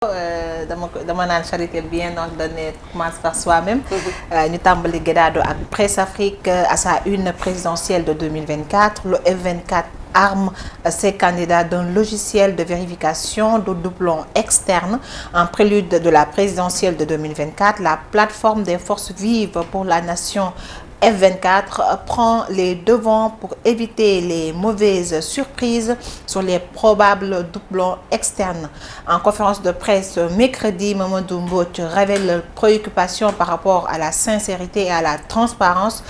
dama naan charité bien ordonnée commence par soi-même. ñu tàmbali Guédado ak Presse Afrique à sa une présidentielle de 2024 le F24 arme ses candidats d'un logiciel de vérification de doublons externes en prélude de la présidentielle de 2024. La plateforme des forces vives pour la nation F24 prend les devants pour éviter les mauvaises surprises sur les probables doublons externes. En conférence de presse mercredi, Mamadou Mbodj révèle leurs préoccupations par rapport à la sincérité et à la transparence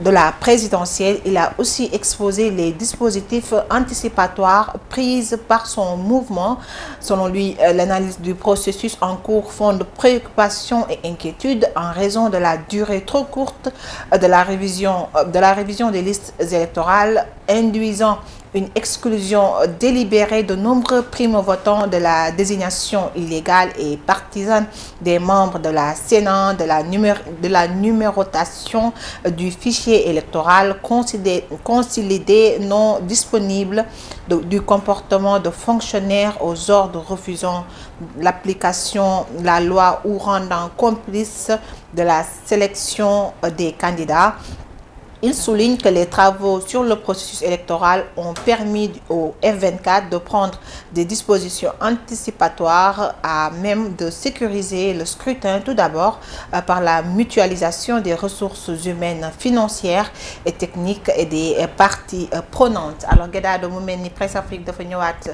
de la présidentielle. Il a aussi exposé les dispositifs anticipatoires pris par son mouvement. Selon lui, l'analyse du processus en cours fonde préoccupations et inquiétudes en raison de la durée trop courte de la révision des listes électorales, induisant une exclusion délibérée de nombreux primo-votants de la désignation illégale et partisane des membres de la Sénat, de la numérotation du fichier électoral consolidé non disponible, du comportement de fonctionnaires aux ordres refusant l'application de la loi ou rendant complice de la sélection des candidats. Il souligne que les travaux sur le processus électoral ont permis au F24 de prendre des dispositions anticipatoires à même de sécuriser le scrutin, tout d'abord par la mutualisation des ressources humaines, financières et techniques et des parties prenantes. Alors Guédado mu mel ni Presse Afrique dafa ñëwaat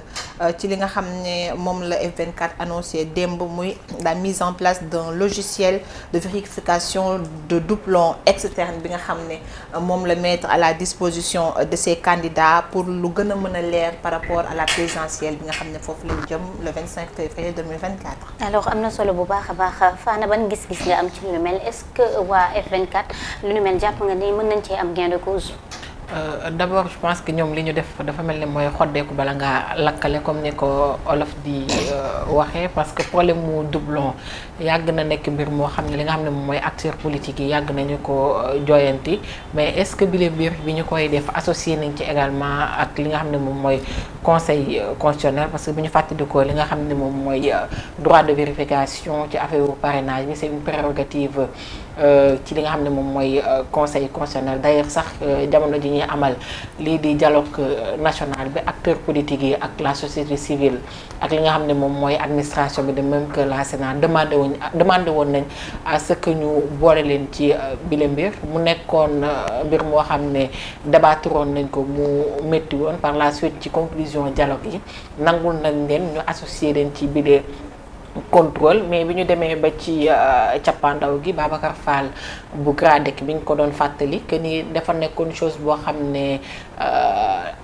ci li nga xam ne moom la F24 annoncé démb muy la mise en place d'un logiciel de vérification de doublons externes bi nga xam ne moom la mettre à la disposition de ces candidats pour lu gën a mën a leer par rapport à la présidentielle bi nga xam ne foofu lañu jëm le 25 février 2024. alors am na solo bu baax a baax Fana ban gis-gis nga am ci lu mel est-ce que waa F24 lu nu mel jàpp nga ni mën nañ cee am gain de cause. D'abord je pense que ñoom li ñu def dafa mel ni mooy xoddeeku bala ngaa lakkale comme ni ko olof di waxee parce que problème mu doublon yàgg na nekk mbir moo xam ne li nga xam ne moom mooy acteurs politiques yi yàgg nañu ko jooyanti mais est-ce que bile mbir bi ñu koy def associé nañ ci également ak li nga xam ne moom mooy conseil constitutionnel parce que bu ñu fàttalikoo li nga xam ne moom mooy droit de vérification ci affaire parrainage bi c'est une prérogative ci li nga xam ne moom mooy conseil constitutionnel d'ailleurs sax jamono ji ñuy amal lii di dialogue national bi acteurs politiques yi ak la société civile ak li nga xam ne moom mooy administration bi de même que la Sénat demandé woon nañ à ce que ñu boole leen ci bile mbir mu nekkoon mbir moo xam ne débattroon nañ ko mu métti woon par la suite ci conclusion dialogue yi nangul nañ leen ñu associé leen ci bile contrôle mais bi ñu demee ba ci cappaandaw gi Babacar Fall bu GRADEC bi ñu ko doon fàttali que ni dafa nekkoon chose boo xam ne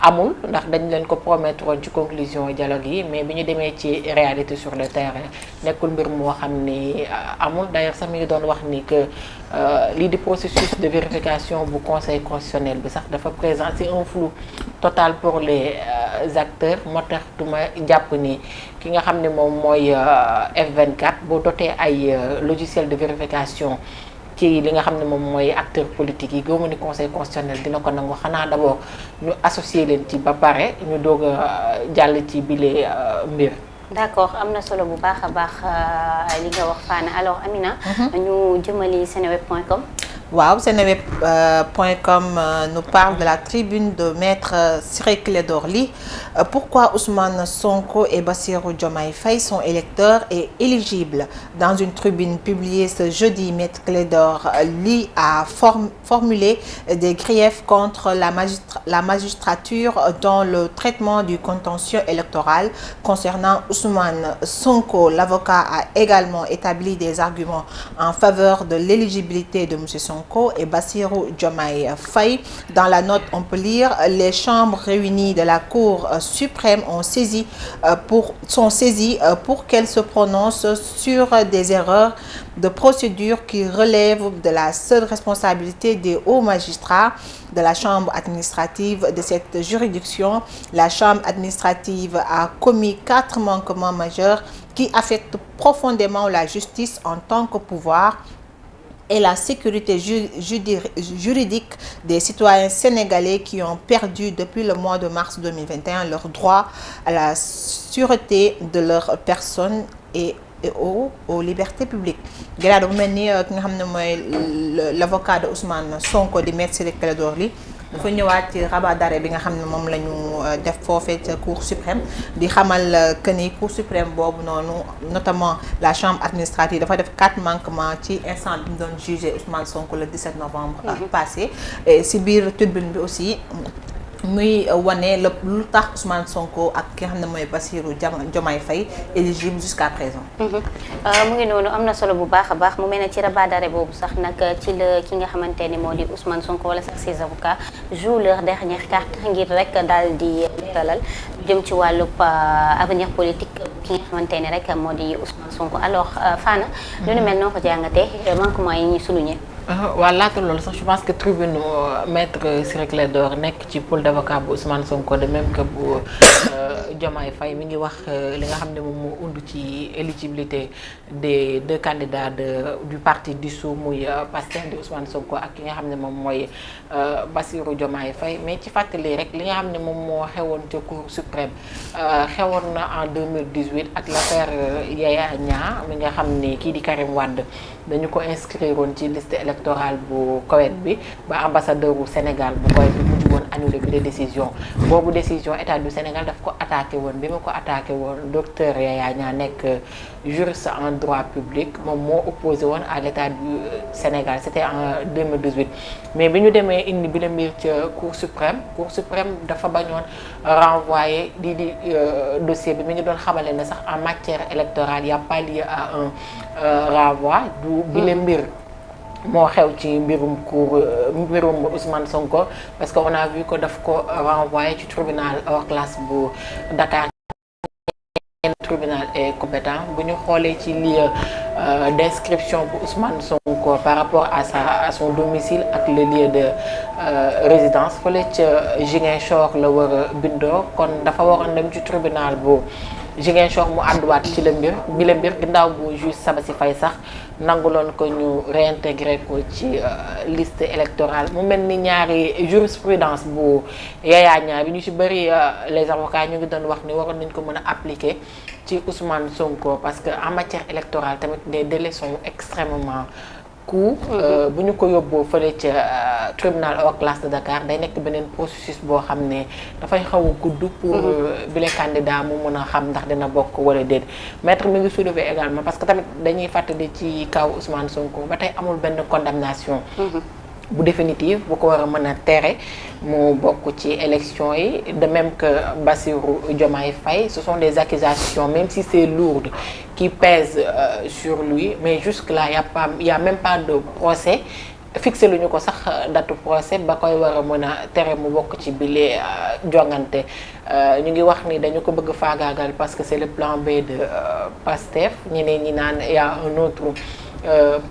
amul ndax dañ leen ko promettre woon ci conclusion dialogue yi mais bi ñu demee ci réalité sur le terrain nekkul mbir moo xam ni amul d'ailleurs sax mi ngi doon wax ni que lii di processus de vérification bu conseil constitutionnel bi sax dafa présenter un flou total pour les acteurs moo tax duma jàpp ni ki nga xam ne moom mooy F24 boo dotee ay logiciel de vérification ci li nga xam ne moom mooy acteurs politiques yi gëmu ni conseil constitutionnel dina ko nangu xanaa d'abord ñu associer leen ci ba pare ñu doog a jàll ci bile mbir. d'accord am na solo bu baax a baax li nga wax Fana alors Amina. ñu jëmali seneweb.com. waaw seneweb.com nous parle de la tribune de maître Ciré Clédor Ly. Pourquoi Ousmane Sonko et Bassirou Diomaye Faye sont électeurs et éligibles? Dans une tribune publiée ce jeudi, maître Clédor Ly a formulé des griefs contre la magistrature dans le traitement du contentieux électoral concernant Ousmane Sonko. L'avocat a également établi des arguments en faveur de l'éligibilité de M. Sonko et Bassirou Diomaye Faye. Dans la note, on peut lire: les chambres réunies de la Cour suprême sont saisies pour qu'elle se prononce sur des erreurs de procédure qui relèvent de la seule responsabilité des hauts magistrats de la chambre administrative de cette juridiction. La chambre administrative a commis 4 manquements majeurs qui affectent profondément la justice en tant que pouvoir. et la sécurité juridique des citoyens sénégalais qui ont perdu depuis le mois de mars 2021 leur droit à la sûreté de leur personne et aux libertés publiques. Gannaaw dafa mel ni ki nga xam ne mooy l'avocat de Ousmane Sonko di Maître Ciré Clédor Ly dafa ñëwaat ci rabat d'arrêt bi nga xam ne moom la ñu def foofee ca Cour suprême di xamal que ni Cour suprême boobu noonu notamment la chambre administrative dafa def 4 manquements ci instant bi mu doon jugé Ousmane Sonko le 17 novembre passé. Et si biir tribune bi aussi muy wane lu tax Ousmane Sonko ak ki nga xam ne mooy Bassirou Diomaye Faye éligible jusqu'à présent. mu ngi noonu am na solo bu baax a baax mu mel ne ci rabat d'arrêt boobu sax nag ci la ki nga xamante ni moo di Ousmane Sonko wala sax ses avocats jouent leur dernière carte ngir rek daal di leeralal jëm ci wàllub avenir politique ki nga xamante ni rek moo di Ousmane Sonko alors Fana. lu nu mel noo ko jàngatee manquement yi ñuy souligner. waaw laata loolu sax je pense que tribune maître Ciré Clédor nekk ci pôle d'avocat bu Ousmane Sonko de même que bu Diomaye Faye mi ngi wax li nga xam ne moom moo undu ci éligibilité des 2 candidats du parti dissous muy Pastef di Ousmane Sonko ak ki nga xam ne moom mooy Bassirou Diomaye Faye mais ci fàttali rek li nga xam ne moom moo xewoon ca Cour suprême xewoon na en 2018 ak l'affaire Yaya Niang mi nga xam ne kii di Karim Wade dañu ko inscrire woon ci liste électorale bu Koweït bi ba ambassadeur bu Sénégal bu Koweït bi mujj woon annulé bi de décision boobu décision état du Sénégal daf ko attaqué woon bi ma ko attaqué woon docteur Yaya Niang nekk juriste en droit public moom moo opposé woon à l'état du Sénégal c'était en 2018 mais bi ñu demee indi bi la mbir ca Cour suprême dafa bañoon renvoyer di dossier bi mi ngi doon xamale ne sax en matière électorale y a pas lieu à un renvoi du bi la mbir moo xew ci mbirum Ousmane Sonko parce que on a vu que daf ko renvoyé ci tribunal hors classe bu Dakar. Tribunal est compétent bu ñu xoolee ci lieu d'inscription bu Ousmane Sonko par rapport à son domicile ak le lieu de résidence fële ca Ziguinchor la war a bindoo kon dafa waroon dem ci tribunal bu Ziguinchor mu ànduwaat ci la mbir ginnaaw bu juge Sabassi Faye sax nanguloon ko ñu réintégré ko ci liste électorale mu mel ni ñaari jurisprudence bu Yaya Niang bi ñu ci bëri les avocats ñu ngi doon wax ni waroon nañ ko mën a appliquer ci Ousmane Sonko parce que en matière électorale tamit les délais sont extrêmement courts. bu ñu ko yóbboo fële ca tribunal hors classe de Dakar day nekk beneen processus boo xam ne dafay xaw a gudd pour bile candidat mu mën a xam ndax dina bokk wala déet maître mi ngi soulever également parce que tamit dañuy fàttali ci kaw Ousmane Sonko ba tey amul benn condamnation bu définitive bu ko war a mën a tere mu bokk ci élection yi de même que Bassirou Diomaye Faye ce sont des accusations même si c'est lourd qui pèsent sur lui mais jusque-là y a même pas de procès fixé lu ñu ko sax datu procès ba koy war a mën a tere mu bokk ci bile jongante ñu ngi wax ni dañu ko bëgg faagaagal parce que c'est le plan B de Pastef ñeneen ñi naan y a un autre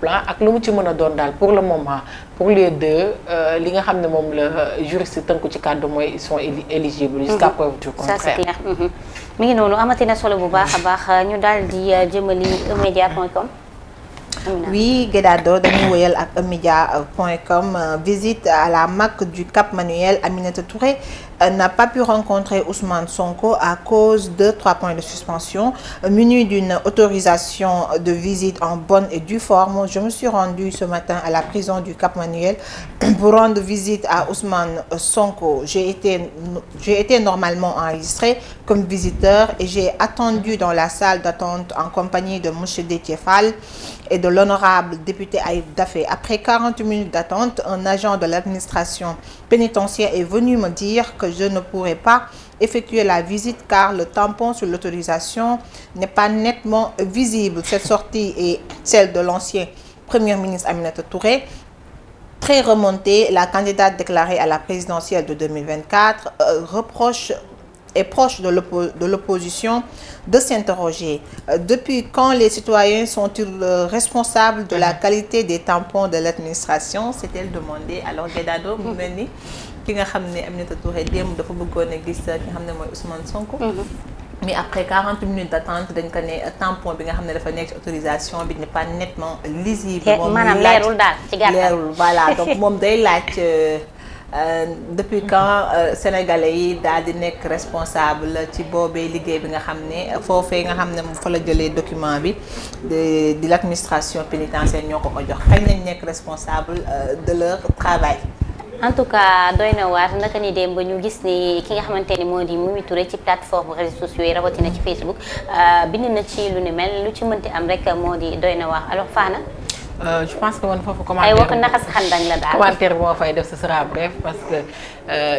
plan ak lu mu ci mën a doon daal pour le moment pour les deux li nga xam ne moom la juriste tënku ci kàddu mooy ils sont éligibles jusqu'à preuve du contraire. Ça c'est clair. mi ngi noonu amati na solo bu baax a baax ñu daal di jëmali eMédia.com. Oui, Guédado, dañuy wëyal ak eMédia.com. Visite à la MAC du Cap Manuel. Aminata Touré n'a pas pu rencontrer Ousmane Sonko à cause de 3 points de suspension. Muni d'une autorisation de visite en bonne et due forme, je me suis rendue ce matin à la prison du Cap Manuel pour rendre visite à Ousmane Sonko. J'ai été normalement enregistrée comme visiteur et j'ai attendu dans la salle d'attente en compagnie de monsieur Déthié Fall et de l'honorable député Ayib Daffé. Après 40 minutes d'attente, un agent de l'administration pénitentiaire est venu me dire que je ne pourrais pas effectuer la visite car le tampon sur l'autorisation n'est pas nettement visible. Cette sortie est celle de l'ancien Premier ministre Aminata Touré. Très remontée, la candidate déclarée à la présidentielle de 2024 est proche de l'opposition de s'interroger. Depuis quand les citoyens sont-ils responsables de la qualité des tampons de l'administration? C'est-elle demandé. Alors Guédado mu mel ni ki nga xam ne Aminata Touré démb dafa bëggoon a gis ki nga xam ne mooy Ousmane Sonko. mais après 40 minutes d'attente dañ ko ne tampon bi nga xam ne dafa nekk ci autorisation bi n'est pas nettement lisible. moom maanaam leerul daal ci gàttal leerul voilà donc moom day laaj depuis quand sénégalais yi daal di nekk responsable ci boobee liggéey bi nga xam ne foofee nga xam ne fa la jëlee document bi de l'administration pénitentiaire ñoo ko jox kañ lañ nekk responsable de leur travail. en tout cas doy na waar naka ni démb ñu gis ni ki nga xamante ni moo di Mimi Touré ci plateforme réseaux sociaux yi rawatina ci Facebook bind na ci lu ni mel lu ci mënti am rek moo di doy na waar alors Fana. Je pense que man foofu commentaire ay wax naxas xandañ la daal commentaire bi moo fay def ce sera bref parce que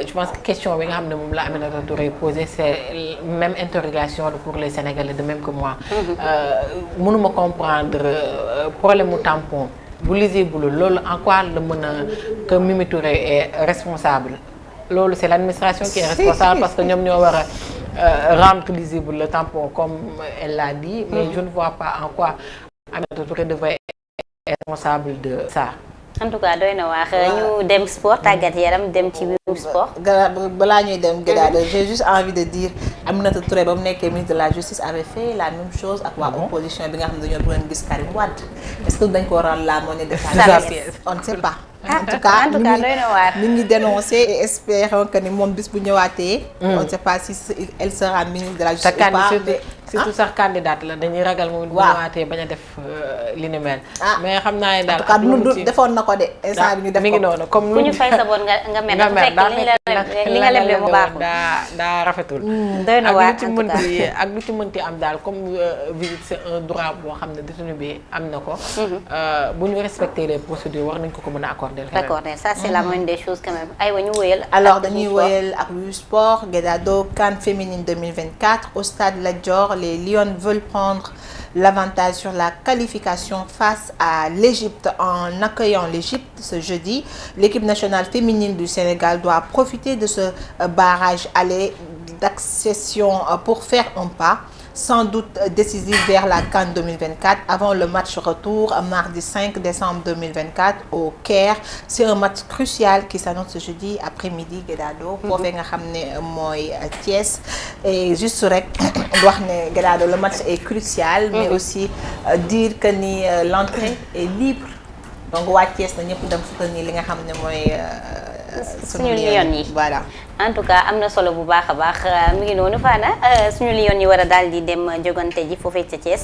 je pense que question bi nga xam ne moom la Aminata Touré posé c'est même interrogation pour les Sénégalais de même que moi. mënuma comprendre problème mu tampon. bu lisible loolu en quoi la mën a que Mimi Touré est responsable loolu c'est l'administration qui est responsable parce que ñoom ñoo war a rendre lisible le tampon comme elle l'a dit mais je ne vois pas en quoi Aminata Touré devrait être responsable de ça. en tout cas doy na wax ñu dem sport tàggat yaram dem ci biir sport. balaa ñuy dem Guédado j'ai juste envie de dire Aminata Touré ba mu nekkee ministre de la justice avait fait la même chose ak waa opposition bi nga xam ne dañoo bëggoon gis Karim Wade est-ce que dañ ko rendre la monnaie de sa pièce on ne sait pas. en tout cas doy na waar ñu ngi dénoncer et espérons que ni moom bis bu ñëwaatee. on ne sait pas si elle sera ministre de la justice ou pas. surtout sax candidate la dañuy ragal moom bu ñëwaatee bañ a def li ni mel. mais xam naa ne daal en tout cas defoon na ko de instant bi ñu def ko mi ngi noonu comme ku ñu fay sa bon nga mer li nga leble mu baaxul daa rafetul. doy na waar ak lu ci mënti am daal comme visite c'est un droit boo xam ne détenu bi am na ko. bu ñu respecter les procédures war nañ ko mën a accorder. D'accord, ça c'est la moindre des choses quand même. aywa ñu wëyal. alors dañuy wëyal ak yu sport Guédado CAN féminine 2024 au stade Lat Dior les Lions veulent prendre l'avantage sur la qualification face à l'Égypte en accueillant l'Égypte ce jeudi. L'équipe nationale féminine du Sénégal doit profiter de ce barrage aller d'accession pour faire un pas sans doute décisif vers la CAN 2024 avant le match retour mardi 5 décembre 2024 au Caire. C'est un match crucial qui s'annonce ce jeudi après-midi Guédado foofee nga xam ne mooy Thiès et juste rek wax ne Guédado le match est crucial mais aussi dire que ni l'entrée est libre donc waa Thiès na ñëpp dem soutenir li nga xam ne mooy suñu Lions yi voilà. en tout cas am na solo bu baax a baax mi ngi noonu Fana suñu Lions yi war a daal di dem jogante ji foofee ca Thiès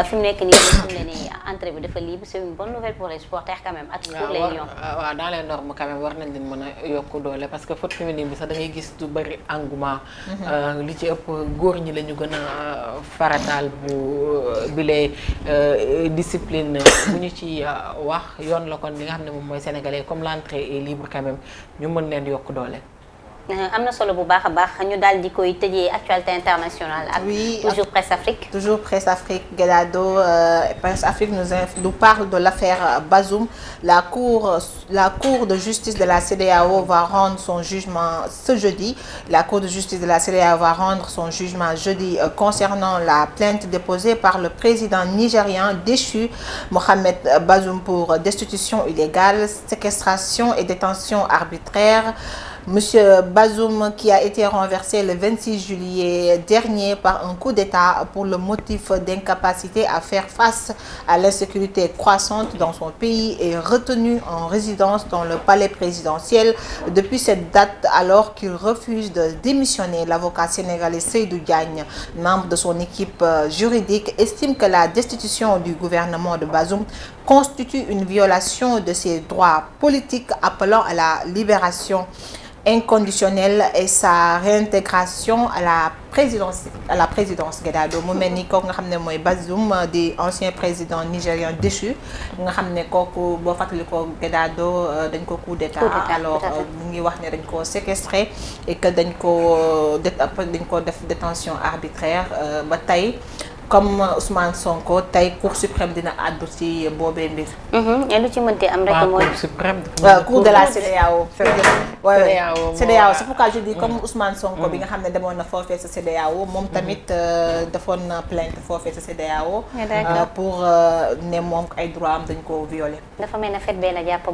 fi mu nekk nii fi mu ne nii entrée bi dafa libre c'est une bonne nouvelle pour les supporters quand même ak pour les Lions. waaw dans les normes quand même war nañ leen mën a yokk doole parce que foot féminine bi sax da ngay gis du bëri engouement. li ci ëpp góor ñi la ñu gën a farataal bu bile discipline bu ñu ci wax yoon la kon li nga xam ne moom mooy sénégalais comme l'entrée est libre quand même ñu mën leen yokk doole. am na solo bu baax a baax ñu daal di koy tëjee actualité internationale ak toujours Presse Afrique. Toujours Presse Afrique Guédado Presse Afrique nous parle de l'affaire Bazoum. La cour de justice de la CEDEAO va rendre son jugement ce jeudi. La cour de justice de la CEDEAO va rendre son jugement jeudi concernant la plainte déposée par le président nigérian déchu Mohamed Bazoum pour destitution illégale, séquestration et détention arbitraire. Monsieur Bazoum, qui a été renversé le 26 juillet dernier par un coup d'État pour le motif d'incapacité à faire face à l'insécurité croissante dans son pays, est retenu en résidence dans le palais présidentiel depuis cette date alors qu'il refuse de démissionner. L'avocat sénégalais Seydou Diagne, membre de son équipe juridique, estime que la destitution du gouvernement de Bazoum constitue une violation de ses droits politiques, appelant à la libération inconditionnelle et sa réintégration à la présidence Guédado mu mel ni kooku nga xam ne mooy Bazoum di ancien président nigérien déchu nga xam ne kooku boo fàttali ko Guédado dañ ko coup d'état alors mu ngi wax ne dañ ko séquestré et que dañ ko def détention arbitraire ba tey comme Ousmane Sonko tey Cour suprême dina àddu ci boobee mbir. lu ci mënti am rek mooy. Cour suprême. Cour de la CEDEAO. CEDEAO c'est pourquoi je dis comme Ousmane Sonko bi nga xam ne demoon na foofee sa CEDEAO moom tamit defoon na plainte foofee sa CEDEAO. pour ne moom ay droit am dañ ko violé. dafa mel ne fête bee la jàpp